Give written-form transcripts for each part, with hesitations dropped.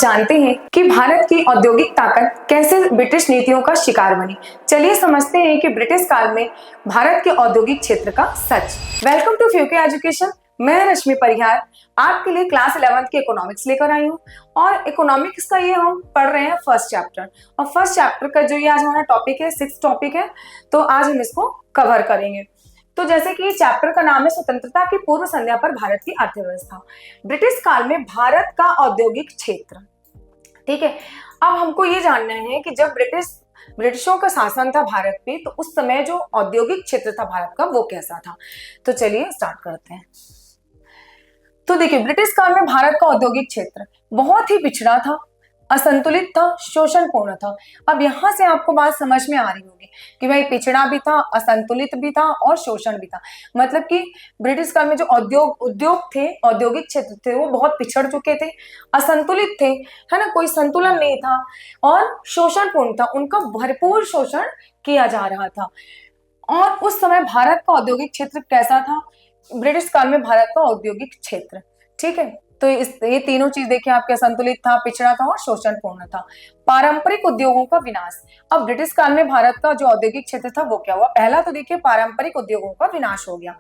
जानते हैं कि भारत की औद्योगिक ताकत कैसे ब्रिटिश नीतियों का शिकार बनी। चलिए समझते हैं कि ब्रिटिश काल में भारत के औद्योगिक क्षेत्र का सच। वेलकम टू फ्यूके एजुकेशन। मैं रश्मि परिहार आपके लिए क्लास 11th की इकोनॉमिक्स लेकर आई हूँ और इकोनॉमिक्स का ये हम पढ़ रहे हैं फर्स्ट चैप्टर। और फर्स्ट चैप्टर का जो ये आज हमारा टॉपिक है, 6th टॉपिक है, तो आज हम इसको कवर करेंगे। तो जैसे कि चैप्टर का नाम है स्वतंत्रता की पूर्व संध्या पर भारत की अर्थव्यवस्था। ब्रिटिश काल में भारत का औद्योगिक क्षेत्र, ठीक है। अब हमको ये जानना है कि जब ब्रिटिशों का शासन था भारत पे, तो उस समय जो औद्योगिक क्षेत्र था भारत का वो कैसा था। तो चलिए स्टार्ट करते हैं। तो देखिए, ब्रिटिश काल में भारत का औद्योगिक क्षेत्र बहुत ही पिछड़ा था, असंतुलित था, शोषणपूर्ण था। अब यहां से आपको बात समझ में आ रही होगी कि भाई पिछड़ा भी था, असंतुलित भी था और शोषण भी था। मतलब कि ब्रिटिश काल में जो उद्योग थे, औद्योगिक क्षेत्र थे, वो बहुत पिछड़ चुके थे, असंतुलित थे, है ना, कोई संतुलन नहीं था और शोषणपूर्ण था, उनका भरपूर शोषण किया जा रहा था। और उस समय भारत का औद्योगिक क्षेत्र कैसा था? ब्रिटिश काल में भारत का औद्योगिक क्षेत्र, ठीक है, तो ये तीनों चीज देखिए आपके, संतुलित था, पिछड़ा था और शोषणपूर्ण था। पारंपरिक उद्योगों का विनाश। अब ब्रिटिश काल में भारत का जो औद्योगिक क्षेत्र था वो क्या हुआ? पहला तो देखिए पारंपरिक उद्योगों का विनाश हो गया,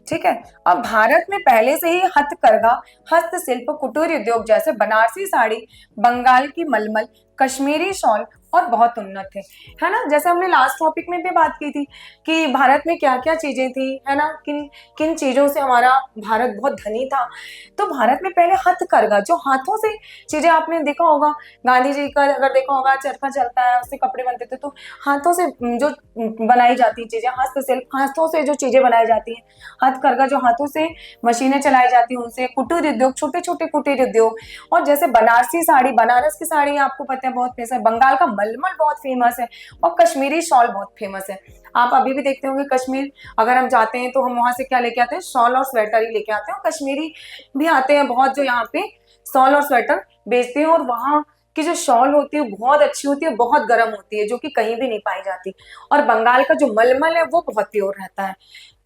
ठीक है। अब भारत में पहले से ही हथकरघा, हस्तशिल्प, कुटीर उद्योग जैसे बनारसी साड़ी, बंगाल की मलमल, कश्मीरी शॉल और बहुत उन्नत थे, है ना। जैसे हमने लास्ट टॉपिक में भी बात की थी कि भारत में क्या क्या चीजें थी, है ना, किन किन चीजों से हमारा भारत बहुत धनी था। तो भारत में पहले हथकरघा, जो हाथों से चीजें, आपने देखा होगा गांधी जी का अगर देखा होगा, चरखा चलता है, उससे कपड़े बनते थे, तो हाथों से जो बनाई जाती चीजें, हस्तशिल्प, हाथों से जो चीजें बनाई जाती है, हथकरघा जो हाथों से मशीनें चलाई जाती है उनसे, कुटीर उद्योग, छोटे छोटे कुटीर उद्योग, और जैसे बनारसी साड़ी, बनारस की साड़ी आपको पता है बहुत फेमस है, बंगाल का मलमल बहुत फेमस है और कश्मीरी शॉल बहुत फेमस है। आप अभी भी देखते होंगे कश्मीर अगर हम जाते हैं तो हम वहां से क्या लेके आते हैं? शॉल और स्वेटर ही लेके आते हैं। और कश्मीरी भी आते हैं बहुत, जो यहाँ पे शॉल और स्वेटर बेचते हैं, और वहां की जो शॉल होती है बहुत अच्छी होती है, बहुत गर्म होती है, जो कि कहीं भी नहीं पाई जाती। और बंगाल का जो मलमल है वो बहुत प्योर रहता है।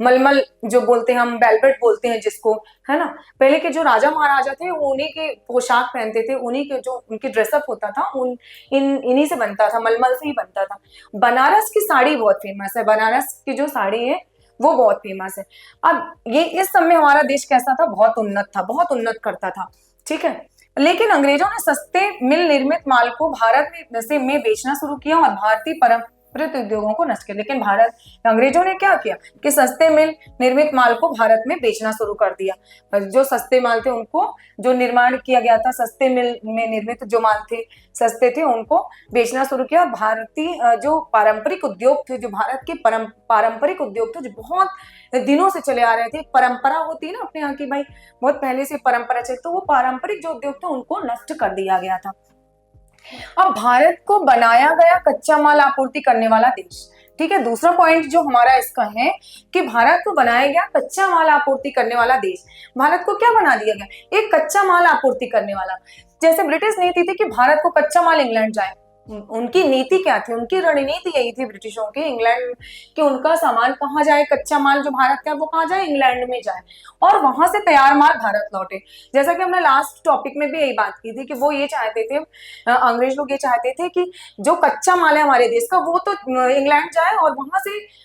मलमल जो बोलते हैं हम, वेलवेट बोलते हैं जिसको, है ना। पहले के जो राजा महाराजा थे वो उन्हीं के पोशाक पहनते थे, उन्हीं के जो उनकी ड्रेसअप होता था इन्हीं से बनता था, मलमल से ही बनता था। बनारस की साड़ी बहुत फेमस है, बनारस की जो साड़ी है वो बहुत फेमस है। अब ये इस समय हमारा देश कैसा था? बहुत उन्नत था, बहुत उन्नत करता था, ठीक है। लेकिन अंग्रेजों ने सस्ते मिल निर्मित माल को भारत में बेचना शुरू किया और भारतीय परंपरिक उद्योगों को नष्ट किया। लेकिन अंग्रेजों ने क्या किया कि सस्ते मिल निर्मित माल को भारत में बेचना शुरू कर दिया। जो सस्ते माल थे उनको, जो निर्माण किया गया था, सस्ते मिल में निर्मित जो माल थे, सस्ते थे, उनको बेचना शुरू किया। भारतीय जो पारंपरिक उद्योग थे, जो भारत के पारंपरिक उद्योग थे, जो बहुत दिनों से चले आ रहे थे, परंपरा होती है ना अपने यहाँ की, भाई बहुत पहले से परंपरा चलती, तो वो पारंपरिक जो उद्योग थे उनको नष्ट कर दिया गया था। अब भारत को बनाया गया कच्चा माल आपूर्ति करने वाला देश, ठीक है। दूसरा पॉइंट जो हमारा इसका है कि भारत को बनाया गया कच्चा माल आपूर्ति करने वाला देश। भारत को क्या बना दिया गया? एक कच्चा माल आपूर्ति करने वाला। जैसे ब्रिटिश नीति थी कि भारत को कच्चा माल इंग्लैंड जाए, उनकी नीति क्या थी? उनकी रणनीति यही थी ब्रिटिशों की, इंग्लैंड कि उनका सामान कहाँ जाए, कच्चा माल जो भारत का है वो कहाँ जाए? इंग्लैंड में जाए, और वहां से तैयार माल भारत लौटे। जैसा कि हमने लास्ट टॉपिक में भी यही बात की थी कि वो ये चाहते थे, अंग्रेज लोग ये चाहते थे कि जो कच्चा माल है हमारे देश का वो तो इंग्लैंड जाए और वहां से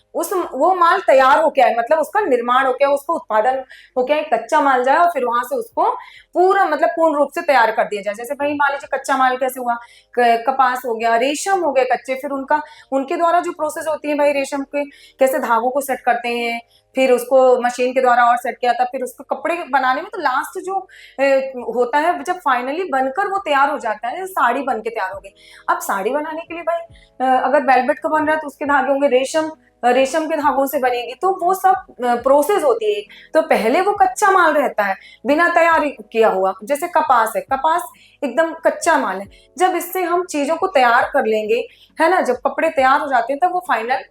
वो माल तैयार होके आए, मतलब उसका निर्माण होके, उसका उत्पादन होके आए, कच्चा माल जाए और फिर वहां से उसको पूरा मतलब पूर्ण रूप से तैयार कर दिया जाए। जैसे भाई मान लीजिए कच्चा माल कैसे हुआ? कपास हो गया, रेशम हो गए कच्चे, फिर उनके द्वारा जो प्रोसेस होती है भाई, रेशम के कैसे धागों को सेट करते हैं, फिर उसको मशीन के द्वारा और सेट किया था, फिर उसको कपड़े बनाने में तो लास्ट जो होता है, जब फाइनली बनकर वो तैयार हो जाता है, साड़ी बन के तैयार हो गई। अब साड़ी बनाने के लिए भाई अगर वेलवेट का बन रहा है तो उसके धागे होंगे रेशम के धागों से बनेगी, तो वो सब प्रोसेस होती है। तो पहले वो कच्चा माल रहता है बिना तैयार किया हुआ। जैसे कपास है, कपास एकदम कच्चा माल है। जब इससे हम चीजों को तैयार कर लेंगे, है ना, जब कपड़े तैयार हो जाते हैं तब वो फाइनल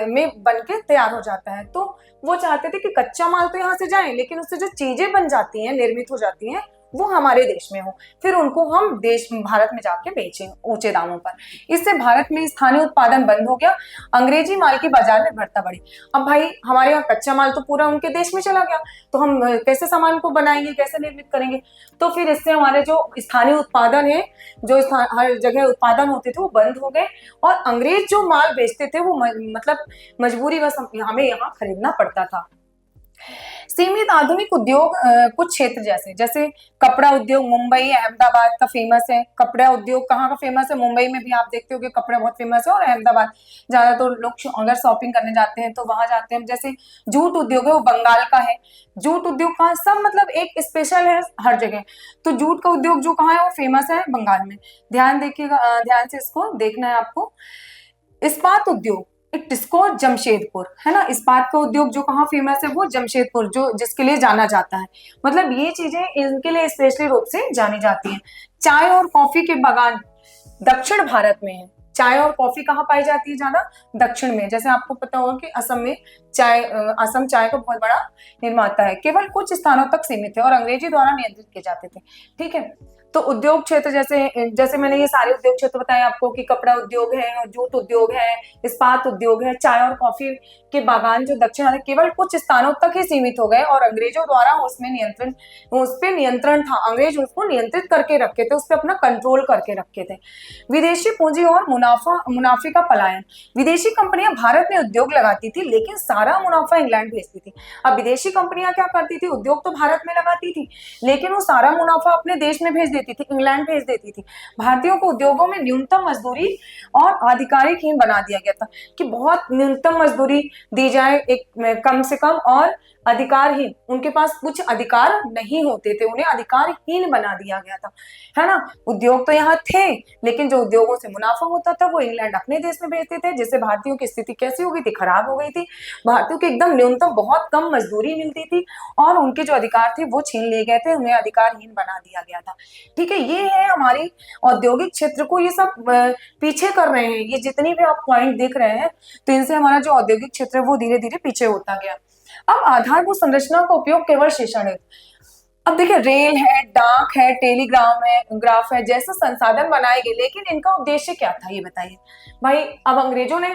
में बनके तैयार हो जाता है। तो वो चाहते थे कि कच्चा माल तो यहाँ से जाए, लेकिन उससे जो चीजें बन जाती हैं, निर्मित हो जाती हैं, वो हमारे देश में हो, फिर उनको हम देश भारत में जाके बेचें ऊंचे दामों पर। इससे भारत में स्थानीय उत्पादन बंद हो गया, अंग्रेजी माल की बाजार में बढ़ता बढ़ी। अब भाई हमारे यहाँ कच्चा माल तो पूरा उनके देश में चला गया, तो हम कैसे सामान को बनाएंगे, कैसे निर्मित करेंगे? तो फिर इससे हमारे जो स्थानीय उत्पादन है, जो हर जगह उत्पादन होते थे वो बंद हो गए, और अंग्रेज जो माल बेचते थे वो मतलब मजबूरी बस हमें यहाँ खरीदना पड़ता था। सीमित आधुनिक उद्योग कुछ क्षेत्र जैसे जैसे कपड़ा उद्योग, मुंबई अहमदाबाद का फेमस है। कपड़ा उद्योग कहाँ का फेमस है? मुंबई में भी आप देखते हो कि कपड़ा बहुत फेमस है, और अहमदाबाद ज्यादा तो लोग अगर शॉपिंग करने जाते हैं तो वहां जाते हैं। जैसे जूट उद्योग है वो बंगाल का है। जूट उद्योग कहाँ? सब मतलब एक स्पेशल है हर जगह। तो जूट का उद्योग जो कहाँ है वो फेमस है बंगाल में। ध्यान देखिएगा, ध्यान से इसको देखना है आपको। इस्पात उद्योग टिस्को जमशेदपुर है ना, इस्पात का उद्योग जो कहाँ फेमस है? वो जमशेदपुर, जो जिसके लिए जाना जाता है। मतलब ये चीजें इनके लिए स्पेशली रूप से जानी जाती हैं। चाय और कॉफी के बागान दक्षिण भारत में है। चाय और कॉफी कहाँ पाई जाती है ज्यादा? दक्षिण में। जैसे आपको पता होगा कि असम में असम चाय का बहुत बड़ा निर्माता है। केवल कुछ स्थानों तक सीमित है और अंग्रेजी द्वारा नियंत्रित किए जाते थे। ठीक है, तो उद्योग क्षेत्र जैसे जैसे मैंने ये सारे उद्योग क्षेत्र बताए आपको कि कपड़ा उद्योग है, जूट उद्योग है, इस्पात उद्योग है, चाय और कॉफी के बागान जो दक्षिण भारत केवल कुछ स्थानों तक ही सीमित हो गए, और अंग्रेजों द्वारा उस पे नियंत्रण था। अंग्रेज उसको नियंत्रित करके रखे थे, उस पर अपना कंट्रोल करके रखे थे। विदेशी पूंजी और मुनाफे का पलायन। विदेशी कंपनियां भारत में उद्योग लगाती थी, लेकिन सारा मुनाफा इंग्लैंड भेजती थी। अब विदेशी कंपनियां क्या करती थी? उद्योग तो भारत में लगाती थी, लेकिन वो सारा मुनाफा अपने देश में भेज देती थी, इंग्लैंड भेज देती थी। भारतीयों को उद्योगों में न्यूनतम मजदूरी और आधिकारिकहीन बना दिया गया था कि बहुत न्यूनतम मजदूरी दी जाए, एक कम से कम, और अधिकारहीन, उनके पास कुछ अधिकार नहीं होते थे, उन्हें अधिकारहीन बना दिया गया था, है ना। उद्योग तो यहाँ थे, लेकिन जो उद्योगों से मुनाफा होता था वो इंग्लैंड अपने देश में भेजते थे, जिससे भारतीयों की स्थिति कैसी हो गई थी? खराब हो गई थी। भारतीयों को एकदम न्यूनतम बहुत कम मजदूरी मिलती थी, और उनके जो अधिकार थे वो छीन लिए गए थे, उन्हें अधिकारहीन बना दिया गया था। ठीक है, ये है हमारी औद्योगिक क्षेत्र को, ये सब पीछे कर रहे हैं। ये जितनी भी आप पॉइंट देख रहे हैं, तो इनसे हमारा जो औद्योगिक क्षेत्र है वो धीरे धीरे पीछे होता गया। अब आधारभूत संरचना का उपयोग केवल शोषण है। अब देखिए, रेल है, डाक है, टेलीग्राम है, ग्राफ है, जैसे संसाधन बनाए गए, लेकिन इनका उद्देश्य क्या था ये बताइए भाई। अब अंग्रेजों ने,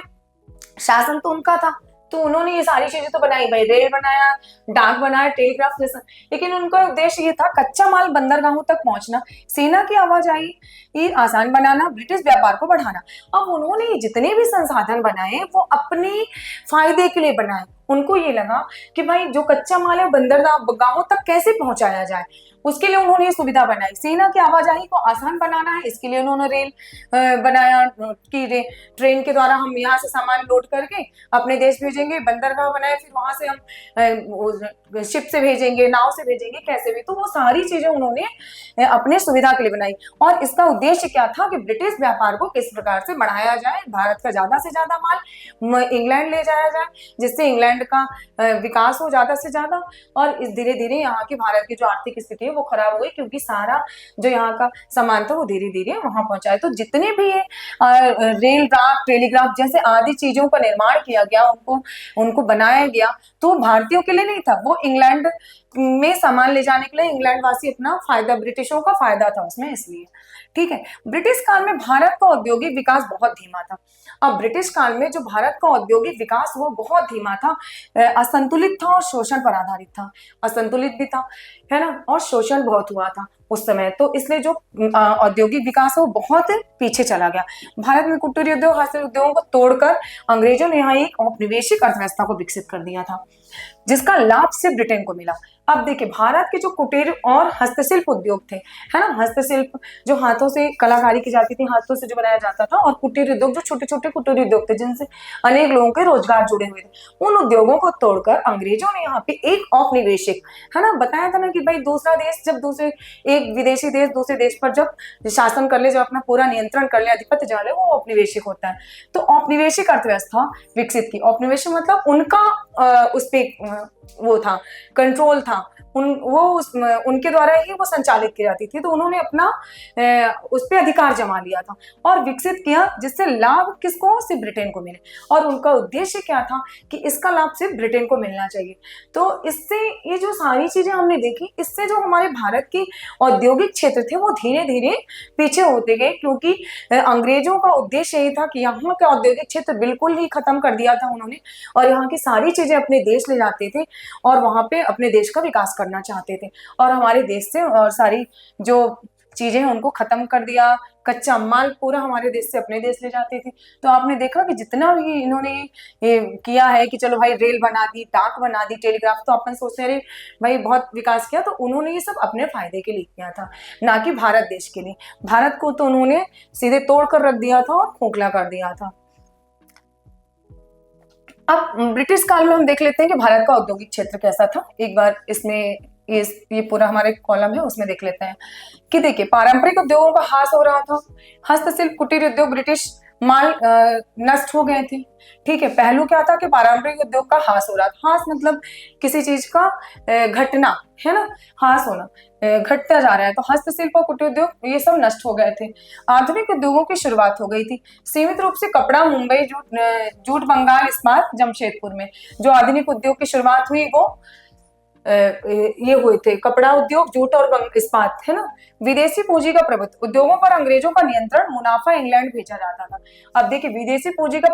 शासन तो उनका था, तो उन्होंने ये सारी चीजें तो बनाई भाई, रेल बनाया, डाक बनाया, टेलीग्राफ जैसा, लेकिन उनका उद्देश्य ये था कच्चा माल बंदरगाहों तक पहुंचना, सेना की आवाजाही ये आसान बनाना, ब्रिटिश व्यापार को बढ़ाना। अब उन्होंने जितने भी संसाधन बनाए वो अपने फायदे के लिए बनाए। उनको ये लगा कि भाई जो कच्चा माल है बंदरगाहों तक कैसे पहुंचाया जाए, उसके लिए उन्होंने ये सुविधा बनाई। सेना की आवाजाही को आसान बनाना है, इसके लिए उन्होंने रेल बनाया कि ट्रेन के द्वारा हम यहाँ से सामान लोड करके अपने देश भेजेंगे। बंदरगाह बनाए, फिर वहां से हम शिप से भेजेंगे, नाव से भेजेंगे, कैसे भी। तो वो सारी चीजें उन्होंने अपने सुविधा के लिए बनाई, और इसका उद्देश्य क्या था कि ब्रिटिश व्यापार को किस प्रकार से बढ़ाया जाए, भारत का ज्यादा से ज्यादा माल इंग्लैंड ले जाया जाए, जिससे इंग्लैंड का विकास हो ज्यादा से ज्यादा। और इस धीरे धीरे यहाँ की भारत की जो आर्थिक स्थिति है वो खराब हो गई, क्योंकि सारा जो यहाँ का सामान था वो धीरे धीरे वहां पहुंचाए। तो जितने भी ये रेल, डाक, टेलीग्राफ जैसे आदि चीजों का निर्माण किया गया, उनको बनाया गया, तो भारतीयों के लिए नहीं था, वो इंग्लैंड में सामान ले जाने के लिए इंग्लैंड वासी अपना फायदा, ब्रिटिशों का फायदा था उसमें, इसलिए। ठीक है, ब्रिटिश काल में भारत का औद्योगिक विकास बहुत धीमा था। अब ब्रिटिश काल में जो भारत का औद्योगिक विकास वो बहुत धीमा था, असंतुलित था और शोषण पर आधारित था। असंतुलित भी था, है ना, और शोषण बहुत हुआ था उस समय, तो इसलिए जो औद्योगिक विकास है वो बहुत पीछे चला गया। भारत में कुटीर उद्योग, हस्तशिल्प उद्योगों को तोड़कर अंग्रेजों ने यहाँ एक औपनिवेशिक अर्थव्यवस्था को विकसित कर दिया था, जिसका लाभ सिर्फ ब्रिटेन को मिला। अब देखिए, भारत के जो कुटीर और हस्तशिल्प उद्योग थे, है ना, हस्तशिल्प जो हाथों से कलाकारी की जाती थी, हाथों से जो बनाया जाता था, और कुटीर उद्योग जो छोटे छोटे कुटीर उद्योग थे, जिनसे अनेक लोगों के रोजगार जुड़े हुए थे, उन उद्योगों को तोड़कर अंग्रेजों ने यहाँ पे एक औपनिवेशिक, है ना, बताया था ना कि भाई दूसरा देश जब एक विदेशी देश दूसरे देश पर जब शासन कर ले, जब अपना पूरा नियंत्रण कर ले, अधिपत्य जमा ले, वो औपनिवेशिक होता है। तो औपनिवेशिक अर्थव्यवस्था विकसित की। औपनिवेशिक मतलब उनका उस पे वो था, कंट्रोल था, उनके द्वारा ही वो संचालित की जाती थी। तो उन्होंने अपना उस पे अधिकार जमा लिया था और विकसित किया, जिससे लाभ किसको? सिर्फ ब्रिटेन को मिले। और उनका उद्देश्य क्या था कि इसका लाभ सिर्फ ब्रिटेन को मिलना चाहिए। तो इससे ये जो सारी चीजें हमने देखी, इससे जो हमारे भारत की औद्योगिक क्षेत्र थे वो धीरे धीरे पीछे होते गए, क्योंकि अंग्रेजों का उद्देश्य यही था कि यहाँ का औद्योगिक क्षेत्र बिल्कुल ही खत्म कर दिया था उन्होंने, और यहाँ की सारी चीजें अपने देश ले जाते थे और वहां पे अपने देश का विकास करना चाहते थे, और हमारे देश से और सारी जो चीजें हैं उनको खत्म कर दिया। कच्चा माल पूरा हमारे देश से अपने देश ले जाते थे। तो आपने देखा कि जितना भी इन्होंने ये किया है कि चलो भाई रेल बना दी, डाक बना दी, टेलीग्राफ, तो अपन सोचते हैं अरे भाई बहुत विकास किया, तो उन्होंने ये सब अपने फायदे के लिए किया था, ना कि भारत देश के लिए। भारत को तो उन्होंने सीधे तोड़ कर रख दिया था और खोखला कर दिया था। अब ब्रिटिश काल में हम देख लेते हैं कि भारत का औद्योगिक क्षेत्र कैसा था। एक बार इसमें ये पूरा हमारे कॉलम है उसमें देख लेते हैं कि देखिए पारंपरिक उद्योगों का ह्रास हो रहा था। हस्तशिल्प, कुटीर उद्योग, ब्रिटिश माल नष्ट हो गए थे। ठीक है, पहलू क्या था कि पारंपरिक उद्योग का ह्रास हो रहा था। ह्रास मतलब किसी चीज का घटना, है ना, ह्रास होना, घटता जा रहा है। तो हस्तशिल्प और कुटीर उद्योग ये सब नष्ट हो गए थे। आधुनिक उद्योगों की शुरुआत हो गई थी। सीमित रूप से कपड़ा, मुंबई, जूट, बंगाल, इस्पात, जमशेदपुर में जो आधुनिक उद्योग की शुरुआत हुई वो ये हुए थे कपड़ा उद्योग, जूट और इस्पात, है ना। विदेशी पूंजी का प्रभुत्व, उद्योगों पर अंग्रेजों का नियंत्रण, मुनाफा इंग्लैंड भेजा जाता था। अब देखिए विदेशी पूंजी का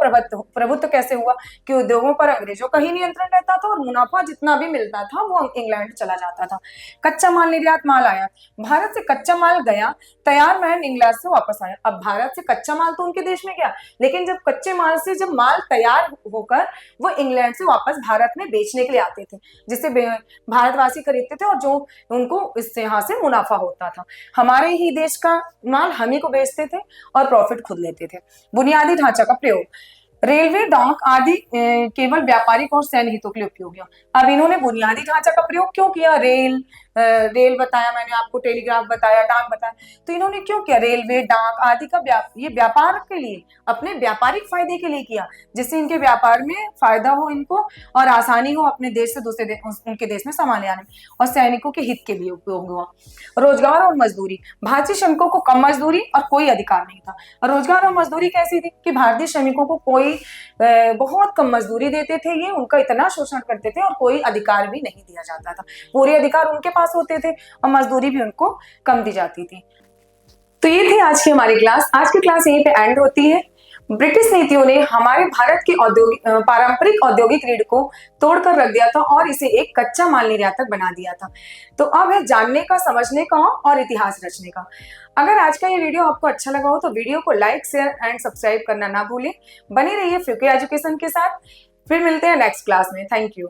प्रभुत्व कैसे हुआ कि उद्योगों पर अंग्रेजों का ही नियंत्रण रहता था और मुनाफा जितना भी मिलता था वो इंग्लैंड चला जाता था। कच्चा माल निर्यात, माल आयात, भारत से कच्चा माल गया, तैयार माल इंग्लैंड से वापस आया। अब भारत से कच्चा माल तो उनके देश में गया, लेकिन जब कच्चे माल से जब माल तैयार होकर वो इंग्लैंड से वापस भारत में बेचने के लिए आते थे, जिससे भारतवासी खरीदते थे और जो उनको इससे यहाँ से मुनाफा होता था। हमारे ही देश का माल हम ही को बेचते थे और प्रॉफिट खुद लेते थे। बुनियादी ढांचा का प्रयोग, रेलवे, डाक आदि केवल व्यापारिक और सैन्य हितों के लिए उपयोगी हो। अब इन्होंने बुनियादी ढांचा का प्रयोग क्यों किया? रेल बताया मैंने आपको, टेलीग्राफ बताया, डाक बताया, तो इन्होंने क्यों किया? रेलवे, डाक आदि का ये व्यापार के लिए, अपने व्यापारिक फायदे के लिए किया, जिससे इनके व्यापार में फायदा हो इनको और आसानी हो अपने देश से दूसरे उनके देश में सामान ले आने में, और सैनिकों के हित के लिए उपयोग हुआ। रोजगार और मजदूरी, भारतीय श्रमिकों को कम मजदूरी और कोई अधिकार नहीं था। रोजगार और मजदूरी कैसी थी कि भारतीय श्रमिकों को कोई बहुत कम मजदूरी देते थे, ये उनका इतना शोषण करते थे और कोई अधिकार भी नहीं दिया जाता था। पूरे अधिकार उनके पास होते थे और मजदूरी भी उनको कम दी जाती थी। तो ये थी आज की हमारी क्लास। आज की क्लास यहीं पे एंड होती है। ब्रिटिश नीतियों ने हमारे भारत के पारंपरिक औद्योगिक रीढ़ को तोड़कर रख दिया था और इसे एक कच्चा माल निर्यातक बना दिया था। तो अब है जानने का, समझने का और इतिहास रचने का। अगर आज का ये वीडियो आपको अच्छा लगा हो तो वीडियो को लाइक, शेयर एंड सब्सक्राइब करना ना भूलें। बने रहिए फ्यूके एजुकेशन के साथ। फिर मिलते हैं नेक्स्ट क्लास में। Thank you.